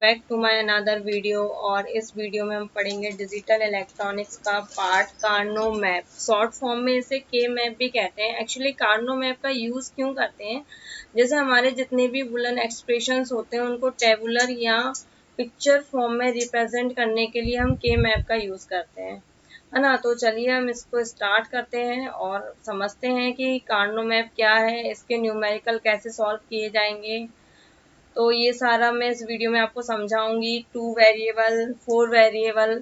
Back to my another video. और इस video में हम पढ़ेंगे डिजिटल इलेक्ट्रॉनिक्स का part Karnaugh map. Short form में इसे के मैप भी कहते हैं। एक्चुअली कार्नो मैप का यूज़ क्यों करते हैं, जैसे हमारे जितने भी बुलन एक्सप्रेशंस होते हैं उनको टेबुलर या पिक्चर फॉर्म में रिप्रेजेंट करने के लिए हम के मैप का यूज़ करते हैं, है ना। तो चलिए हम इसको स्टार्ट करते हैं और समझते हैं कि कार्नो मैप क्या है, इसके न्यूमेरिकल कैसे सॉल्व किए जाएंगे। तो ये सारा मैं इस वीडियो में आपको समझाऊंगी। 2 वेरिएबल, 4 वेरिएबल।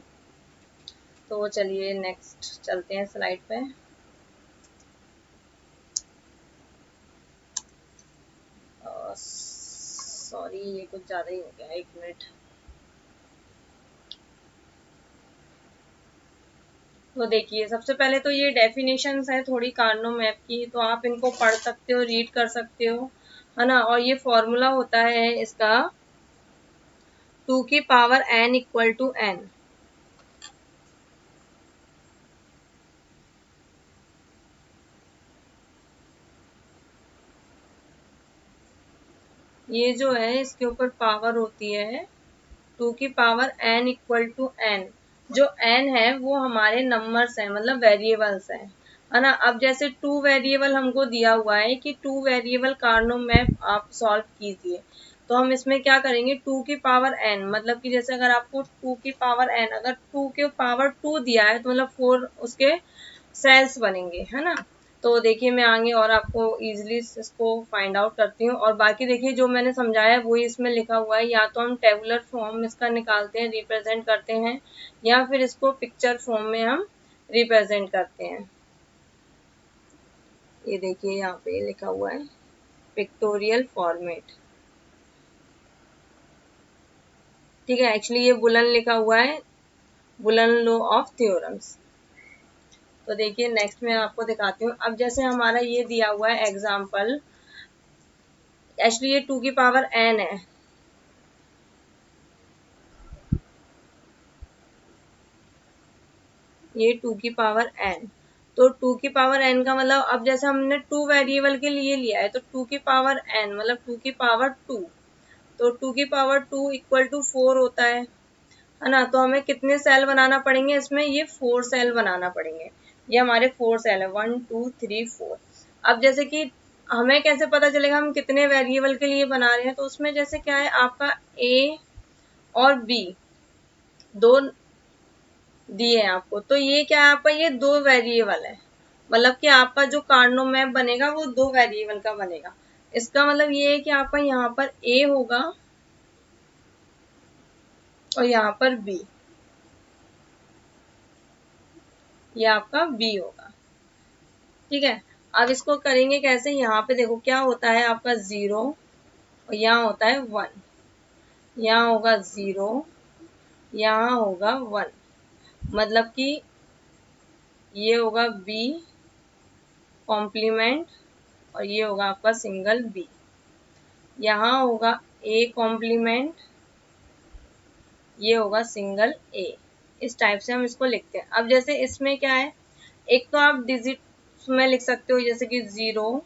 तो चलिए नेक्स्ट चलते हैं स्लाइड पे। सॉरी ये कुछ ज़्यादा ही हो गया, 1 मिनट। तो देखिए सबसे पहले तो ये डेफिनेशंस है थोड़ी कार्नो मैप की, तो आप इनको पढ़ सकते हो, रीड कर सकते हो, है ना। और ये फॉर्मूला होता है इसका 2 की power n equal to n। ये जो है इसके ऊपर पावर होती है 2 की power n equal to n। जो n है वो हमारे नंबर्स हैं, मतलब वेरिएबल्स हैं, है ना। अब जैसे 2 वेरिएबल हमको दिया हुआ है कि 2 वेरिएबल कार्नो मैप आप सॉल्व कीजिए, तो हम इसमें क्या करेंगे 2 की पावर n, मतलब कि जैसे अगर आपको 2 की पावर n, अगर 2 के पावर 2 दिया है तो मतलब 4 उसके सेल्स बनेंगे, है ना। तो देखिए मैं आगे और आपको इजीली इसको फाइंड आउट करती हूँ। और बाकी देखिए जो मैंने समझाया है वही इसमें लिखा हुआ है। या तो हम टेबुलर फॉर्म इसका निकालते हैं, रिप्रेजेंट करते हैं, या फिर इसको पिक्चर फॉर्म में हम रिप्रेजेंट करते हैं। ये देखिए यहाँ पे लिखा हुआ है पिक्टोरियल फॉर्मेट, ठीक है। एक्चुअली ये बुलन लिखा हुआ है, बुलन लॉ ऑफ थ्योरम्स। तो देखिए नेक्स्ट मैं आपको दिखाती हूँ। अब जैसे हमारा ये दिया हुआ है एग्जाम्पल, एक्चुअली ये 2 की पावर n है, ये 2 की पावर n। तो 2 की पावर n का मतलब, अब जैसे हमने 2 वेरिएबल के लिए लिया है तो 2 की पावर n मतलब 2 की पावर 2। तो 2 की पावर 2 इक्वल टू 4 होता है ना। तो हमें कितने सेल बनाना पड़ेंगे इसमें, ये 4 सेल बनाना पड़ेंगे। ये हमारे 4 सेल है, 1 2 3 4। अब जैसे कि हमें कैसे पता चलेगा हम कितने वेरिएबल के लिए बना रहे हैं, तो उसमें जैसे क्या है आपका a और b दो दिए हैं आपको, तो ये क्या है आपका, ये 2 वेरिएबल है, मतलब कि आपका जो कार्नो मैप बनेगा वो 2 वेरिएबल का बनेगा। इसका मतलब ये है कि आपका यहाँ पर a होगा और यहाँ पर b, ये आपका b होगा, ठीक है। अब इसको करेंगे कैसे, यहाँ पे देखो क्या होता है आपका 0 और यहाँ होता है 1, यहाँ होगा 0, यहाँ होगा 1, मतलब कि ये होगा b कॉम्प्लीमेंट और ये होगा आपका सिंगल b। यहाँ होगा a कॉम्प्लीमेंट, ये होगा सिंगल a। इस टाइप से हम इसको लिखते हैं। अब जैसे इसमें क्या है, एक तो आप डिजिट में लिख सकते हो जैसे कि 0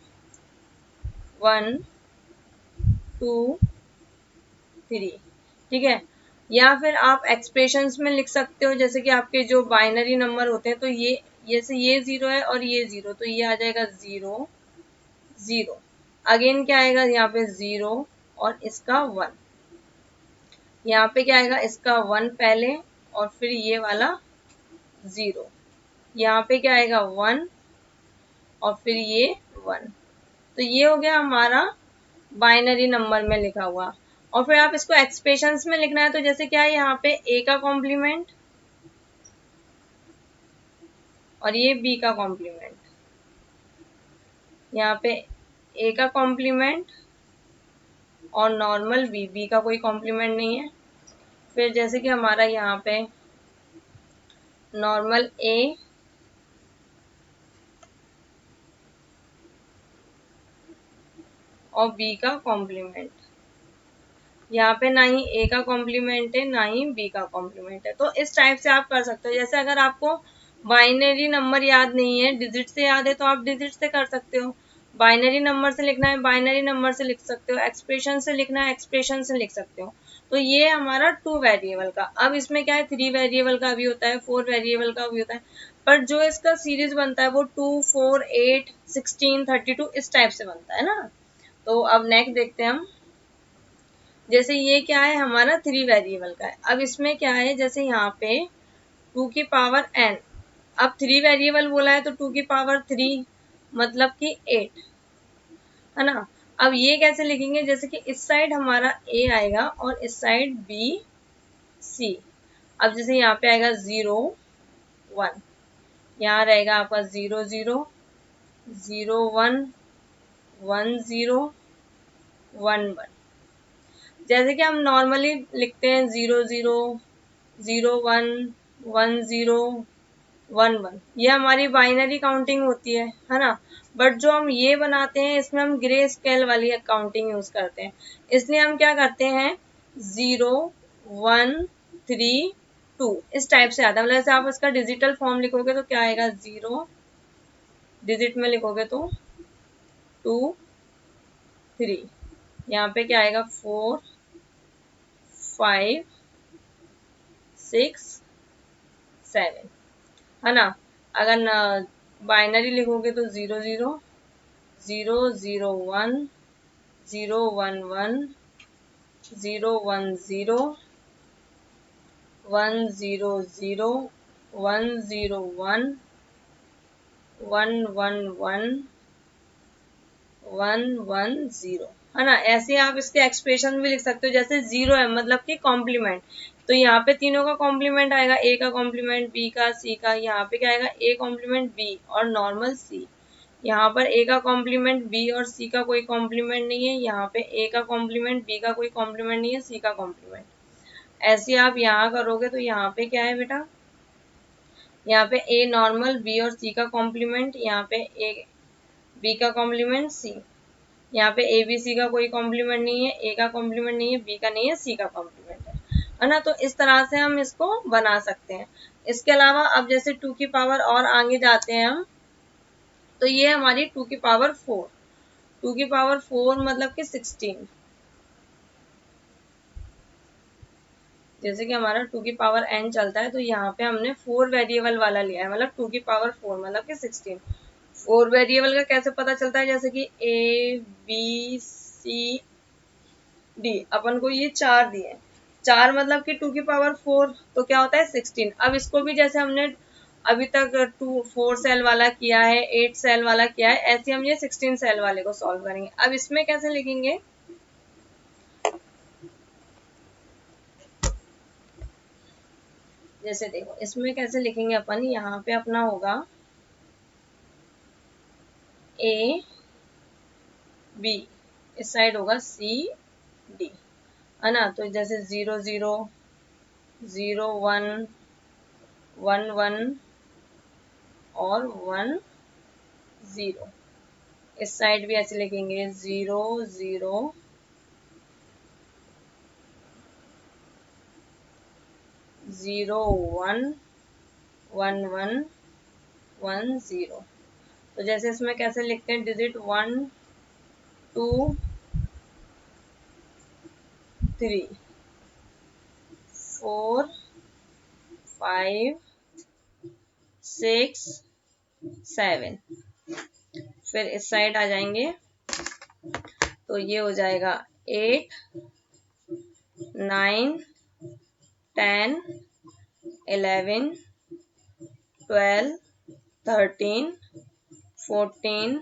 1 2 3, ठीक है। या फिर आप एक्सप्रेशंस में लिख सकते हो, जैसे कि आपके जो बाइनरी नंबर होते हैं, तो ये जैसे ये 0 है और ये 0, तो ये आ जाएगा 0 0। अगेन क्या आएगा यहाँ पे 0 और इसका 1, यहाँ पे क्या आएगा इसका 1 पहले और फिर ये वाला 0, यहाँ पे क्या आएगा 1 और फिर ये 1। तो ये हो गया हमारा बाइनरी नंबर में लिखा हुआ। और फिर आप इसको एक्सप्रेशंस में लिखना है, तो जैसे क्या है यहाँ पे a का कॉम्प्लीमेंट और ये b का कॉम्प्लीमेंट, यहाँ पे a का कॉम्प्लीमेंट और नॉर्मल b का कोई कॉम्प्लीमेंट नहीं है। फिर जैसे कि हमारा यहाँ पे नॉर्मल a और b का कॉम्प्लीमेंट, यहाँ पे ना ही a का कॉम्प्लीमेंट है ना ही b का कॉम्प्लीमेंट है। तो इस टाइप से आप कर सकते हो। जैसे अगर आपको बाइनरी नंबर याद नहीं है, डिजिट से याद है, तो आप डिजिट से कर सकते हो। बाइनरी नंबर से लिखना है बाइनरी नंबर से लिख सकते हो, एक्सप्रेशन से लिखना है एक्सप्रेशन से लिख सकते हो। तो ये हमारा 2 वेरिएबल का। अब इसमें क्या है, 3 वेरिएबल का भी होता है, 4 वेरिएबल का भी होता है, पर जो इसका सीरीज बनता है वो 2, 4, 8, 16, 32 इस टाइप से बनता है ना। तो अब नेक्स्ट देखते हैं हम, जैसे ये क्या है हमारा 3 वेरिएबल का है। अब इसमें क्या है, जैसे यहाँ पे 2 की पावर n, अब 3 वेरिएबल बोला है तो 2 की पावर 3 मतलब कि 8 है ना। अब ये कैसे लिखेंगे, जैसे कि इस साइड हमारा a आएगा और इस साइड b c। अब जैसे यहाँ पे आएगा 0 1, यहाँ रहेगा आपका 0 0 0 1 1 0 1 1। जैसे कि हम नॉर्मली लिखते हैं 0 0 0 1 1 0 1 1, ये हमारी बाइनरी काउंटिंग होती है ना। बट जो हम ये बनाते हैं इसमें हम ग्रे स्केल वाली काउंटिंग यूज करते हैं, इसलिए हम क्या करते हैं 0 1 3 2 इस टाइप से आता है। मतलब जैसे आप इसका डिजिटल फॉर्म लिखोगे तो क्या आएगा, 0 डिजिट में लिखोगे तो 2 3, यहाँ पे क्या आएगा 4 5 6 7 है ना। अगर बाइनरी लिखोगे तो 0 0 0 0 1 0 1 1 0 1 0 1 0 0 1 0 1 1 1 1 1 1 0 है ना। ऐसे आप इसके एक्सप्रेशन भी लिख सकते हो, जैसे 0 है मतलब कि कॉम्प्लीमेंट, तो यहाँ पे तीनों का कॉम्प्लीमेंट आएगा, ए का कॉम्प्लीमेंट, बी का, सी का। यहाँ पे क्या आएगा, ए कॉम्प्लीमेंट बी और नॉर्मल सी। यहाँ पर ए का कॉम्प्लीमेंट बी और सी का कोई कॉम्प्लीमेंट नहीं है, यहाँ पे ए का कॉम्प्लीमेंट बी का कोई कॉम्प्लीमेंट नहीं है, सी का कॉम्प्लीमेंट। ऐसे आप यहाँ करोगे तो यहाँ पे क्या है बेटा, यहाँ पे ए नॉर्मल, बी और सी का कॉम्प्लीमेंट, यहाँ पे ए बी का कॉम्प्लीमेंट सी, यहाँ पे ए बी सी का कोई कॉम्प्लीमेंट नहीं है, ए का कॉम्प्लीमेंट नहीं है, बी का नहीं है, सी का कॉम्प्लीमेंट है ना। तो इस तरह से हम इसको बना सकते हैं। इसके अलावा अब जैसे 2 की पावर और आगे जाते हैं हम, तो ये हमारी 2 की पावर 4, 2 की पावर 4 मतलब कि 16। जैसे कि हमारा 2 की पावर n चलता है तो यहाँ पे हमने 4 वेरिएबल वाला लिया है, मतलब 2 की पावर 4 मतलब कि 16। 4 वेरिएबल का कैसे पता चलता है, जैसे कि a b c d, अपन को ये 4 दिए, 4 मतलब कि 2 की पावर 4 तो क्या होता है 16। अब इसको भी जैसे हमने अभी तक 4 सेल वाला किया है, 8 सेल वाला किया है, ऐसे हम ये 16 सेल वाले को सॉल्व करेंगे। अब इसमें कैसे लिखेंगे, जैसे देखो इसमें कैसे लिखेंगे अपन, यहाँ पे अपना होगा ए बी, इस साइड होगा सी डी है ना। तो जैसे 0 0 0 1 1 1 और 1 0, इस साइड भी ऐसे लिखेंगे 0 0 0 1 1 1 1 0। तो जैसे इसमें कैसे लिखते हैं, डिजिट 1 2 3 4 5 6 7, फिर इस साइड आ जाएंगे तो ये हो जाएगा 8 9 10 11 12 13 14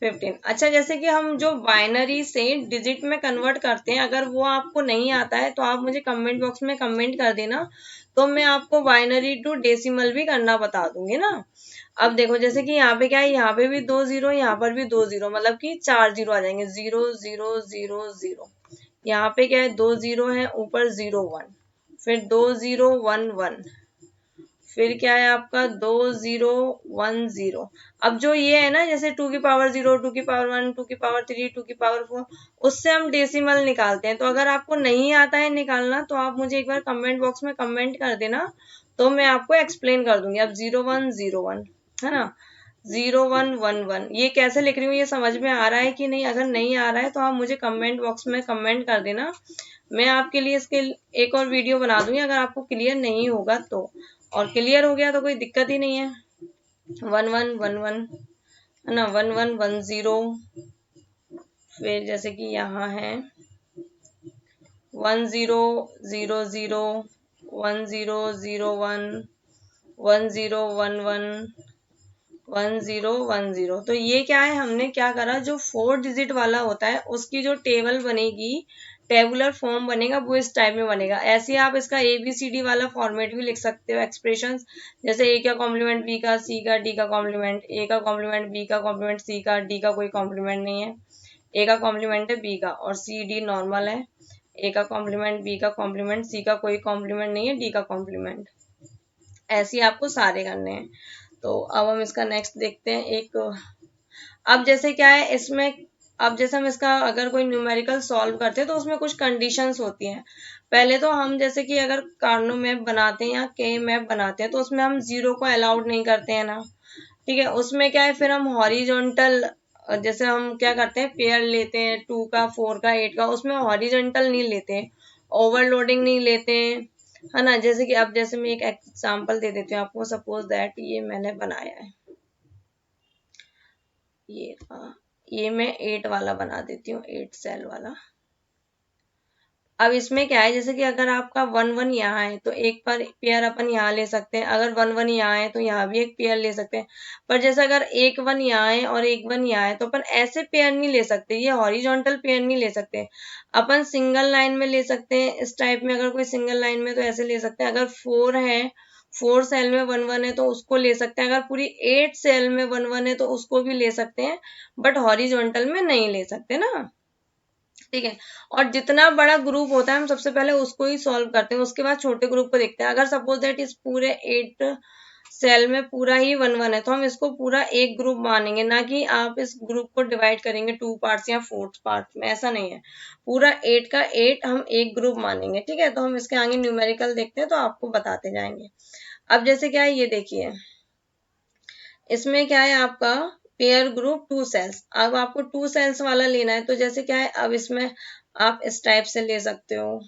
15। अच्छा, जैसे कि हम जो बाइनरी से डिजिट में कन्वर्ट करते हैं, अगर वो आपको नहीं आता है तो आप मुझे कमेंट बॉक्स में कमेंट कर देना, तो मैं आपको बाइनरी टू डेसिमल भी करना बता दूंगी ना। अब देखो जैसे कि यहाँ पे क्या है, यहाँ पे भी 2 0, यहाँ पर भी 2 0, मतलब कि 4 0 आ जाएंगे, 0 0 0 0। यहाँ पे क्या है, 2 0 है, ऊपर 0 1, फिर 2 0 1 1, फिर क्या है आपका 2 0 1 0। अब जो ये है ना, जैसे 2 की पावर 0, 2 की पावर 1, 2 की पावर 3, 2 की पावर 4, उससे हम डेसिमल निकालते हैं। तो अगर आपको नहीं आता है निकालना तो आप मुझे एक बार कमेंट बॉक्स में कमेंट कर देना, तो मैं आपको एक्सप्लेन कर दूंगी। अब 0 1 0 1 है ना, 0 1 1 1, ये कैसे लिख रही हूँ, ये समझ में आ रहा है कि नहीं? अगर नहीं आ रहा है तो आप मुझे कमेंट बॉक्स में कमेंट कर देना, मैं आपके लिए इसके एक और वीडियो बना दूंगी अगर आपको क्लियर नहीं होगा तो, और क्लियर हो गया तो कोई दिक्कत ही नहीं है। 1 1 1 1 है ना, 1 1 1 0, फिर जैसे कि यहाँ है 1 0 0 0 1 0 0 1 1 0 1 1 1 0 1 0। तो ये क्या है, हमने क्या करा, जो 4 डिजिट वाला होता है उसकी जो टेबल बनेगी, टेबुलर फॉर्म बनेगा, वो इस टाइप में बनेगा। ऐसे आप इसका ABCD वाला फॉर्मेट भी लिख सकते हो, एक्सप्रेशंस, जैसे A का कॉम्प्लीमेंट B का, C का D का कॉम्प्लीमेंट, A का कॉम्प्लीमेंट B का कॉम्प्लीमेंट C का, D का कोई कॉम्प्लीमेंट नहीं है, A का कॉम्प्लीमेंट है B का, और C D नॉर्मल है, A का कॉम्प्लीमेंट B का कॉम्प्लीमेंट, C का कोई कॉम्प्लीमेंट नहीं है, D का कॉम्प्लीमेंट। ऐसे ही आपको सारे करने हैं। तो अब हम इसका नेक्स्ट देखते हैं। एक अब जैसे क्या है इसमें, अब जैसे हम इसका अगर कोई न्यूमेरिकल सॉल्व करते हैं तो उसमें कुछ कंडीशंस होती हैं। पहले तो हम जैसे कि अगर कार्नो मैप बनाते हैं या के मैप बनाते हैं तो उसमें हम 0 को अलाउड नहीं करते हैं ना, ठीक है। उसमें क्या है, फिर हम हॉरिजॉन्टल, जैसे हम क्या करते हैं, पेयर लेते हैं 2 का 4 का 8 का, उसमें हॉरिजॉन्टल नहीं लेते, ओवरलोडिंग नहीं लेते, है ना। जैसे कि अब जैसे मैं एक एग्जांपल दे देती हूँ आपको, सपोज दैट ये मैंने बनाया है, ये मैं 8 वाला बना देती हूँ, 8 सेल वाला। अब इसमें क्या है, जैसे कि अगर आपका 1 1 यहाँ है तो एक पर पेयर अपन यहाँ ले सकते हैं, अगर 1 1 यहाँ है तो यहाँ भी एक पेयर ले सकते हैं। पर जैसे अगर 1 1 यहाँ है और 1 1 यहाँ है तो अपन ऐसे पेयर नहीं ले सकते, ये हॉरिजॉन्टल पेयर नहीं ले सकते, अपन सिंगल लाइन में ले सकते हैं। इस टाइप में अगर कोई सिंगल लाइन में तो ऐसे ले सकते हैं। अगर 4 है, 4 सेल में 1 1 है तो उसको ले सकते हैं। अगर पूरी 8 सेल में 1 1 है तो उसको भी ले सकते हैं, बट हॉरिजॉन्टल में नहीं ले सकते ना, ठीक है। और जितना बड़ा ग्रुप होता है हम सबसे पहले उसको ही सॉल्व करते हैं, उसके बाद छोटे ग्रुप को देखते हैं। अगर सपोज दैट इस पूरे 8 सेल में पूरा ही 1 1 है तो हम इसको पूरा एक ग्रुप मानेंगे, ना कि आप इस ग्रुप को डिवाइड करेंगे 2 पार्ट्स या 4 पार्ट्स में, ऐसा नहीं है। पूरा 8 का 8 हम एक ग्रुप मानेंगे, ठीक है। तो हम इसके आगे न्यूमेरिकल देखते हैं तो आपको बताते जाएंगे। अब जैसे क्या है, ये देखिए इसमें क्या है आपका पेयर ग्रुप 2 सेल्स। अब आपको 2 सेल्स वाला लेना है तो जैसे क्या है, अब इसमें आप इस टाइप से ले सकते हो,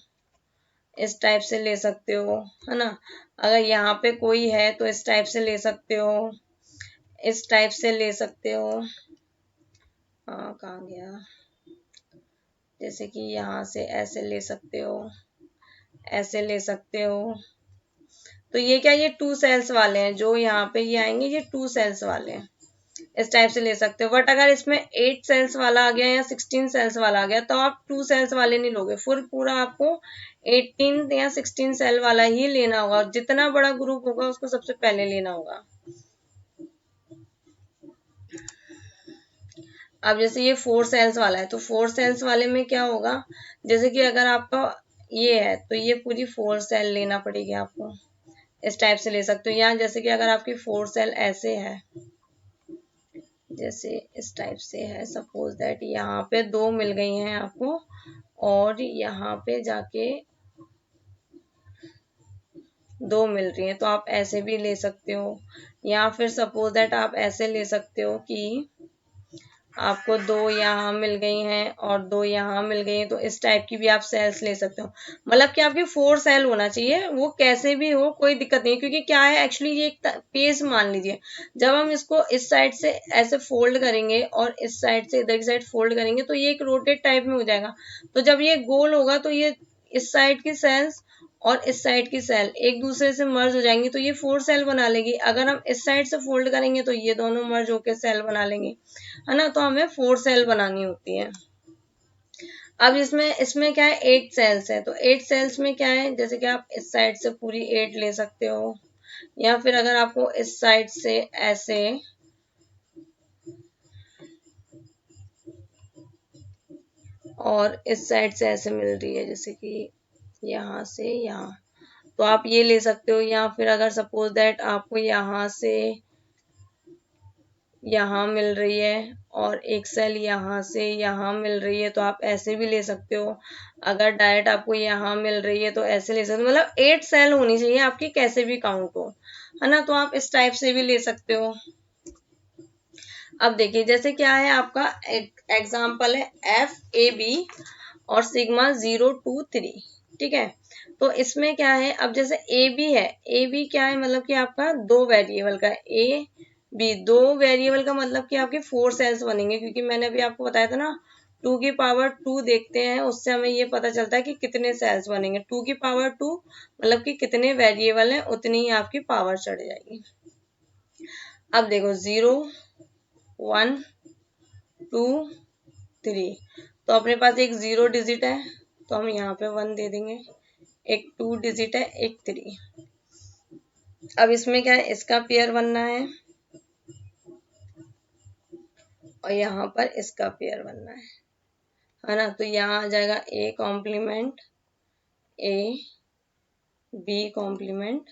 इस टाइप से ले सकते हो, है ना। अगर यहाँ पे कोई है तो इस टाइप से ले सकते हो, इस टाइप से ले सकते हो। हाँ कहाँ गया, जैसे कि यहाँ से ऐसे ले सकते हो, ऐसे ले सकते हो। तो ये क्या, ये 2 सेल्स वाले हैं, जो यहाँ पे ये आएंगे ये 2 सेल्स वाले हैं, इस टाइप से ले सकते हो। बट अगर इसमें 8 सेल्स वाला आ गया या 16 सेल्स वाला आ गया तो आप 2 सेल्स वाले नहीं लोगे, फिर पूरा आपको 18 या 16 सेल वाला ही लेना होगा। और जितना बड़ा ग्रुप होगा उसको सबसे पहले लेना होगा। अब जैसे ये 4 सेल्स वाला है तो 4 सेल्स वाले में क्या होगा, जैसे कि अगर आपका ये है तो ये पूरी 4 सेल लेना पड़ेगी आपको, इस टाइप से ले सकते हो। या जैसे कि अगर आपकी 4 सेल ऐसे है, जैसे इस टाइप से है, सपोज दैट यहाँ पे 2 मिल गई हैं आपको और यहाँ पे जाके 2 मिल रही हैं, तो आप ऐसे भी ले सकते हो। या फिर सपोज दैट आप ऐसे ले सकते हो कि आपको 2 यहाँ मिल गई हैं और 2 यहाँ मिल गई हैं, तो इस टाइप की भी आप सेल्स ले सकते हो। मतलब कि आपकी 4 सेल होना चाहिए, वो कैसे भी हो कोई दिक्कत नहीं, क्योंकि क्या है एक्चुअली ये एक पेज मान लीजिए, जब हम इसको इस साइड से ऐसे फोल्ड करेंगे और इस साइड से इधर की साइड फोल्ड करेंगे तो ये एक रोटेट टाइप में हो जाएगा। तो जब ये गोल होगा तो ये इस साइड की सेल्स और इस साइड की सेल एक दूसरे से मर्ज हो जाएंगी तो ये 4 सेल बना लेगी। अगर हम इस साइड से फोल्ड करेंगे तो ये दोनों मर्ज होकर सेल बना लेंगे, है ना। तो हमें 4 सेल बनानी होती है। अब इसमें इसमें क्या है, 8 सेल्स है, तो 8 सेल्स में क्या है, जैसे कि आप इस साइड से पूरी 8 ले सकते हो, या फिर अगर आपको इस साइड से ऐसे और इस साइड से ऐसे मिल रही है, जैसे कि यहाँ से यहाँ, तो आप ये ले सकते हो। या फिर अगर सपोज दैट आपको यहाँ से यहाँ मिल रही है और एक सेल यहाँ से यहाँ मिल रही है तो आप ऐसे भी ले सकते हो। अगर डायरेक्ट आपको यहाँ मिल रही है तो ऐसे ले सकते हो। मतलब 8 सेल होनी चाहिए आपकी, कैसे भी काउंट हो, है ना। तो आप इस टाइप से भी ले सकते हो। अब देखिए जैसे क्या है आपका एग्जाम्पल है FAB और सिग्मा 0 2 3। ठीक है, तो इसमें क्या है, अब जैसे ए बी है, ए बी क्या है, मतलब कि आपका दो वेरिएबल का, ए बी दो वेरिएबल का मतलब कि आपके 4 सेल्स बनेंगे, क्योंकि मैंने अभी आपको बताया था ना 2 की पावर 2 देखते हैं, उससे हमें ये पता चलता है कि कितने सेल्स बनेंगे। 2 की पावर 2 मतलब कि कितने वेरिएबल हैं उतनी ही आपकी पावर चढ़ जाएगी। अब देखो 0 1 2 3, तो अपने पास एक 0 डिजिट है तो हम यहाँ पे 1 दे देंगे, एक 2 डिजिट है, एक 3। अब इसमें क्या है, इसका पेयर बनना और यहाँ पर इसका पेयर बनना है ना। तो यहाँ आ जाएगा A complement A, B complement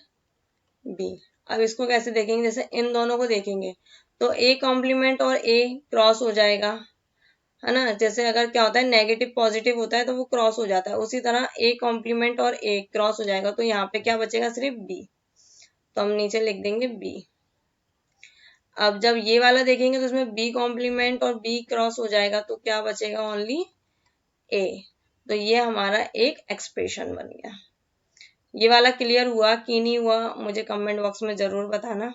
B. अब इसको कैसे देखेंगे, जैसे इन दोनों को देखेंगे तो ए कॉम्प्लीमेंट और ए क्रॉस हो जाएगा, है ना। जैसे अगर क्या होता है नेगेटिव पॉजिटिव होता है तो वो क्रॉस हो जाता है, उसी तरह ए कॉम्प्लीमेंट और ए क्रॉस हो जाएगा, तो यहाँ पे क्या बचेगा, सिर्फ बी। तो हम नीचे लिख देंगे बी। अब जब ये वाला देखेंगे तो इसमें बी कॉम्प्लीमेंट और बी क्रॉस हो जाएगा, तो क्या बचेगा, ओनली ए। तो ये हमारा एक एक्सप्रेशन बन गया। ये वाला क्लियर हुआ कि नहीं हुआ, मुझे कमेंट बॉक्स में जरूर बताना।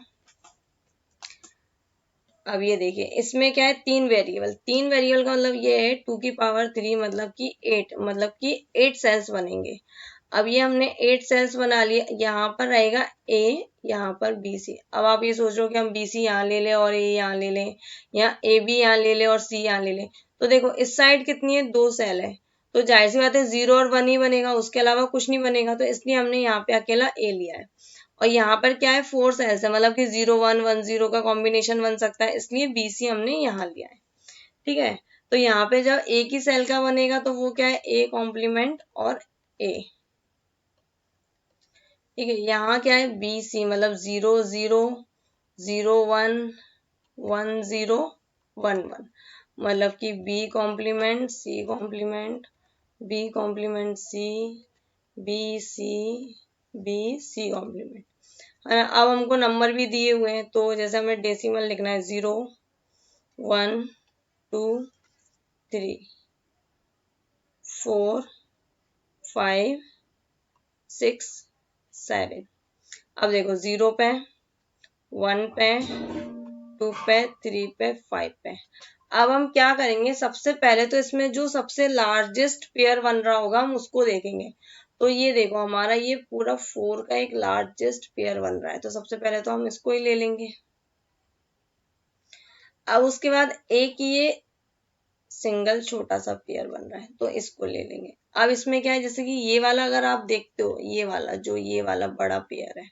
अब ये देखिए इसमें क्या है, 3 वेरिएबल का मतलब ये है 2 की पावर 3 मतलब कि 8, मतलब कि 8 सेल्स बनेंगे। अब ये हमने 8 सेल्स बना लिए, यहाँ पर रहेगा ए, यहाँ पर बी सी। अब आप ये सोच रहे हो कि हम बी सी यहाँ ले लें और ए यहाँ ले लें, या ए बी यहाँ ले लें और सी यहाँ ले लें। तो देखो इस साइड कितनी है, 2 सेल है, तो जाहिर सी बात है 0 और 1 ही बनेगा, उसके अलावा कुछ नहीं बनेगा, तो इसलिए हमने यहाँ पे अकेला ए लिया है। और यहाँ पर क्या है, 4 सेल्स है, मतलब कि 0 1 1 0 का कॉम्बिनेशन बन सकता है, इसलिए बी सी हमने यहाँ लिया है। ठीक है, तो यहाँ पे जब एक ही सेल का बनेगा तो वो क्या है, ए कॉम्प्लीमेंट और ए। ठीक है, यहाँ क्या है, बी सी मतलब 0 0 0 1 1 0 1 1, मतलब कि B complement C complement B complement C B C B C complement. अब हमको नंबर भी दिए हुए हैं, तो जैसे हमें डेसिमल लिखना है 0 1 2 3 4 5 6 7। अब देखो 0 पे, 1 पे, 2 पे, 3 पे, 5 पे। अब हम क्या करेंगे, सबसे पहले तो इसमें जो सबसे लार्जेस्ट पेयर बन रहा होगा हम उसको देखेंगे। तो ये देखो हमारा ये पूरा 4 का एक लार्जेस्ट पेयर बन रहा है, तो सबसे पहले तो हम इसको ही ले लेंगे। अब उसके बाद एक ये सिंगल छोटा सा पेयर बन रहा है, तो इसको ले लेंगे। अब इसमें क्या है, जैसे कि ये वाला अगर आप देखते हो, ये वाला जो ये वाला बड़ा पेयर है,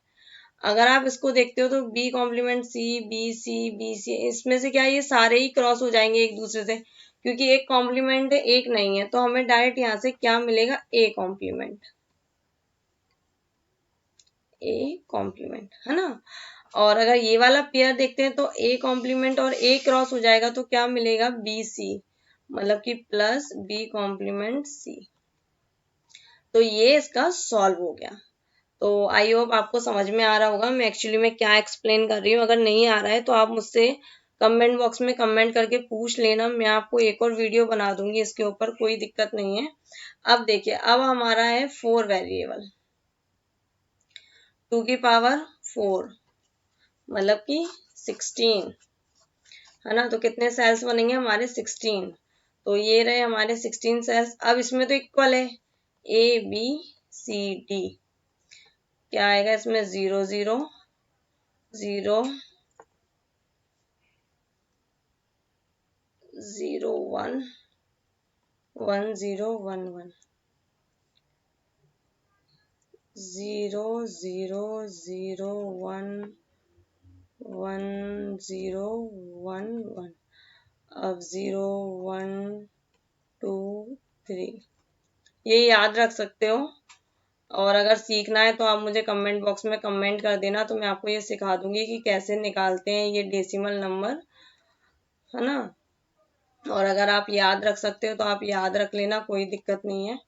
अगर आप इसको देखते हो तो B complement C B C B C, इसमें से क्या है, ये सारे ही क्रॉस हो जाएंगे एक दूसरे से, क्योंकि एक कॉम्प्लीमेंट है एक नहीं है, तो हमें डायरेक्ट यहाँ से क्या मिलेगा, ए कॉम्प्लीमेंट, ए कॉम्प्लीमेंट, है ना। और अगर ये वाला पेयर देखते हैं तो ए कॉम्प्लीमेंट और ए क्रॉस हो जाएगा, तो क्या मिलेगा, बी सी, मतलब कि प्लस बी कॉम्प्लीमेंट सी। तो ये इसका सॉल्व हो गया। तो आई होप आपको समझ में आ रहा होगा मैं एक्चुअली में क्या एक्सप्लेन कर रही हूँ। अगर नहीं आ रहा है तो आप मुझसे कमेंट बॉक्स में कमेंट करके पूछ लेना, मैं आपको एक और वीडियो बना दूंगी इसके ऊपर, कोई दिक्कत नहीं है। अब देखिए, अब हमारा है 4 वेरिएबल, 2 की पावर 4 मतलब कि 16, है ना। तो कितने सेल्स बनेंगे हमारे, 16। तो ये रहे हमारे 16 सेल्स। अब इसमें तो इक्वल है, ए बी सी डी, क्या आएगा इसमें, 0 0 0 0 1 1 0 1 1 0 0 0 1 1 0 1 1। अब 0 1 2 3, ये याद रख सकते हो। और अगर सीखना है तो आप मुझे कमेंट बॉक्स में कमेंट कर देना, तो मैं आपको ये सिखा दूंगी कि कैसे निकालते हैं ये डेसिमल नंबर, है ना। और अगर आप याद रख सकते हो तो आप याद रख लेना, कोई दिक्कत नहीं है।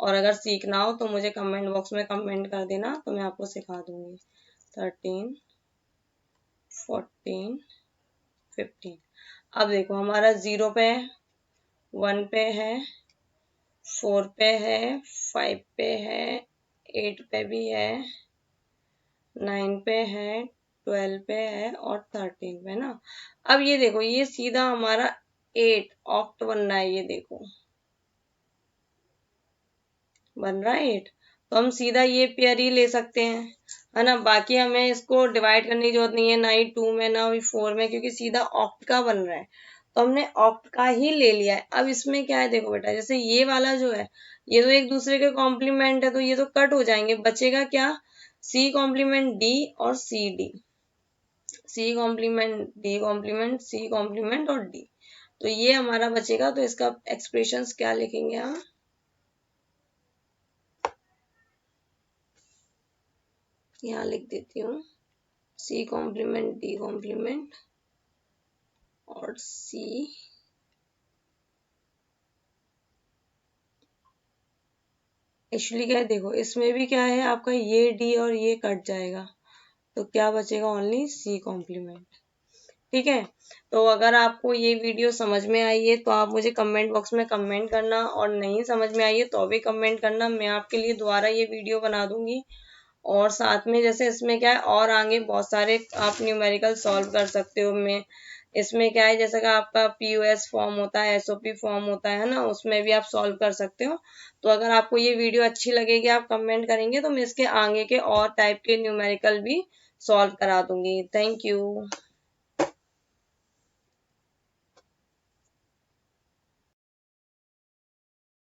और अगर सीखना हो तो मुझे कमेंट बॉक्स में कमेंट कर देना, तो मैं आपको सिखा दूंगी। 13 14 15। अब देखो हमारा 0 पे है, 1 पे है, 4 पे है, 5 पे है, 8 पे भी है, 9 पे है, 12 पे है और 13 पे ना। अब ये देखो, ये सीधा हमारा 8 ऑक्ट बन रहा है, ये देखो बन रहा है 8। तो हम सीधा ये पेयर ही ले सकते हैं, है ना। बाकी हमें इसको डिवाइड करने की जरूरत नहीं है, ना ही 2 में ना ही 4 में, क्योंकि सीधा ऑक्ट का बन रहा है। तो हमने ऑक्ट का ही ले लिया है। अब इसमें क्या है, देखो बेटा, जैसे ये वाला जो है, ये तो एक दूसरे के कॉम्प्लीमेंट है, तो ये तो कट हो जाएंगे। बचेगा क्या, सी कॉम्प्लीमेंट डी और C D, C complement D complement C complement और डी। तो ये हमारा बचेगा। तो इसका एक्सप्रेशंस क्या लिखेंगे हम, यहाँ लिख देती हूँ, सी कॉम्प्लीमेंट डी कॉम्प्लीमेंट और सी एक्चुअली क्या है, देखो इसमें भी क्या है, आपका ये डी और ये कट जाएगा, तो क्या बचेगा, ओनली सी कॉम्प्लीमेंट। ठीक है। तो अगर आपको ये वीडियो समझ में आई है तो आप मुझे कमेंट बॉक्स में कमेंट करना, और नहीं समझ में आई है तो भी कमेंट करना, मैं आपके लिए दोबारा ये वीडियो बना दूंगी। और साथ में जैसे इसमें क्या है, और आगे बहुत सारे आप न्यूमेरिकल सॉल्व कर सकते हो। मैं इसमें क्या है, जैसे कि आपका पीओएस फॉर्म होता है, एसओपी फॉर्म होता है ना, उसमें भी आप सॉल्व कर सकते हो। तो अगर आपको ये वीडियो अच्छी लगेगी, आप कमेंट करेंगे, तो मैं इसके आगे के और टाइप के न्यूमेरिकल भी सॉल्व करा दूंगी। Thank you.